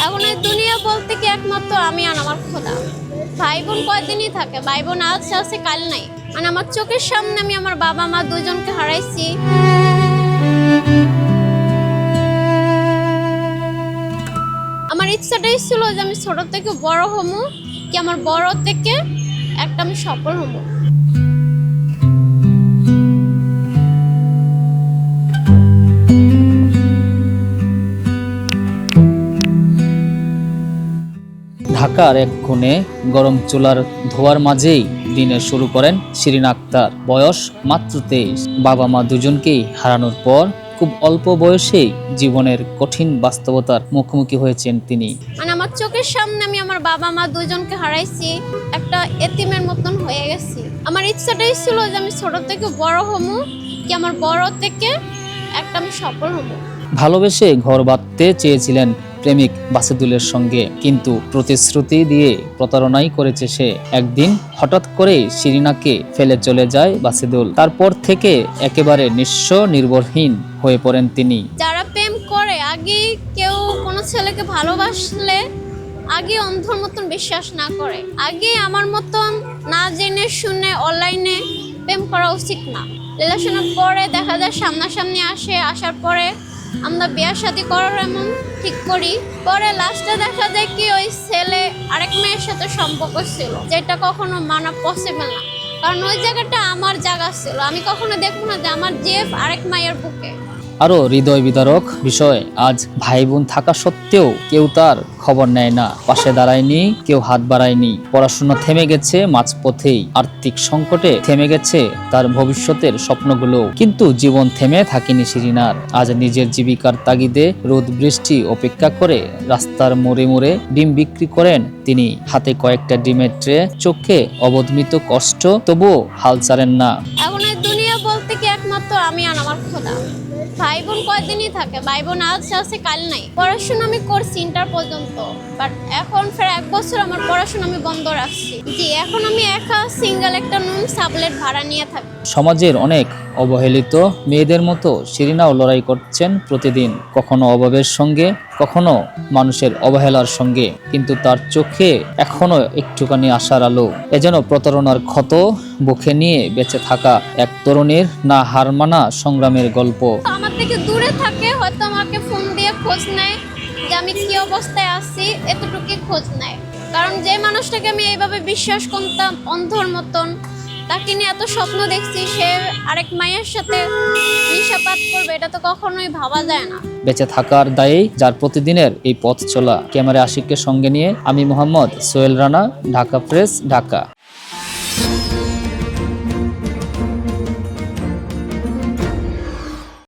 এখন এই দুনিয়া বলতে কি একমাত্র আমি আর আমার খোদা। ভাই বোন কয়দিনই থাকে, ভাই বোন আজ আছে কাল নাই। মানে আমার চোখের সামনে আমি আমার বাবা মা দুজনকে হারাইছি। আমার ইচ্ছাটাই ছিল যে আমি ছোট থেকে বড় হবো, কি আমার বড় থেকে একটা আমি সফল হবো। ঢাকার এক কোণে গরম চুলার ধোয়ার মাঝেই দিনের শুরু করেন শিরিন আক্তার। বয়স মাত্র 23। বাবা মা দুজনকেই হারানোর পর খুব অল্প বয়সেই জীবনের কঠিন বাস্তবতার মুখোমুখি হয়েছেন তিনি। মানে আমার চোখের সামনে আমি আমার বাবা মা দুজনকে হারাইছি, একটা এতিমের মতন হয়ে গেছি। আমার ইচ্ছাটাই ছিল যে আমি ছোট থেকে বড় হবো, কি আমার বড় থেকে একটা আমি সফল হবো। ভালোবেসে ঘর বাঁধতে চেয়েছিলেন প্রেমিক বাসেদুলের সঙ্গে, কিন্তু প্রতিশ্রুতি দিয়ে প্রতারণাই করেছে সে। একদিন হঠাৎ করে শিরিনাকে ফেলে চলে যায় বাসেদুল। তারপর থেকে একেবারে নিঃস্ব নির্ভরহীন হয়ে পড়েন তিনি। যারা প্রেম করে, আগে কেউ কোনো ছেলেকে ভালোবাসলে আগে অন্ধর মতন বিশ্বাস না করে, আগে আমার মতন না জেনে শুনে অনলাইনে প্রেম করা উচিত না। রিলেশনের পরে দেখা যায় সামনাসামনি আসার পরে আমরা বিয়ে শাদী করার এমন ঠিক করি, পরে লাস্টে দেখা যায় কি ওই ছেলে আরেক মেয়ের সাথে সম্পর্ক ছিল, যেটা কখনো মানা পসিবল না। কারণ ওই জায়গাটা আমার জায়গা ছিল, আমি কখনো দেখবো না যে আমার জেফ আরেক মায়ের বুকে। আরো হৃদয় বিদারক বিষয়, আজ ভাই বোন থাকা সত্ত্বেও কেউ তার খবর নেয় না, পাশে দাঁড়ায়নি, কেউ হাত বাড়ায়নি। পড়াশোনা থেমে গেছে মাঝপথেই, আর্থিক সংকটে থেমে গেছে তার ভবিষ্যতের স্বপ্নগুলো। কিন্তু জীবন থেমে থাকেনি শিরিনার। আজ নিজের জীবিকার তাগিদে রোদ বৃষ্টি উপেক্ষা করে রাস্তার মোড়ে মোড়ে ডিম বিক্রি করেন তিনি। হাতে কয়েকটা ডিমের ট্রে, চোখে অবদমিত কষ্ট, তবুও হাল ছাড়েন না। এখন এই দুনিয়া বলতে কি একমাত্র আমি আর আমার খোদা। ভাই বোন কয়দিনই থাকে, ভাই বোন আজ আছে কাল নাই। পড়াশোনা আমি করছি ইন্টার পর্যন্ত, বাট এখন ফের 1 বছর আমার পড়াশোনা আমি বন্ধ রাখছি। জি, এখন আমি একা সিঙ্গেল একটা রুম সাবলেট ভাড়া নিয়ে থাকি। সমাজের অনেক অবহেলিত মেয়েদের মতো শিরিনাও লড়াই করছেন প্রতিদিন, কখনো অভাবের সঙ্গে, কখনো মানুষের অবহেলার সঙ্গে। কিন্তু তার চোখে এখনো একটুখানি আশার আলো। এ যেন প্রতারণার ক্ষত বুকে নিয়ে বেঁচে থাকা এক তরুণীর না হার মানা সংগ্রামের গল্প। আমার থেকে দূরে থাকে, হয়তো আমাকে ফোন দিয়ে খোঁজ নেয় যে আমি কি অবস্থায় আছি, এতটুকুই খোঁজ নেয়। কারণ যে মানুষটাকে আমি এইভাবে বিশ্বাস করতাম অন্ধর মতন, তাকে নিয়ে এত স্বপ্ন দেখছি, সে আরেক মায়ের সাথে নিশাপাত করবে, এটা তো কখনোই ভাবা যায় না। বেঁচে থাকার দায়েই যার প্রতিদিনের এই পথ চলা। ক্যামেরা আশিককে সঙ্গে নিয়ে আমি মোহাম্মদ সোহেল রানা, ঢাকা প্রেস, ঢাকা।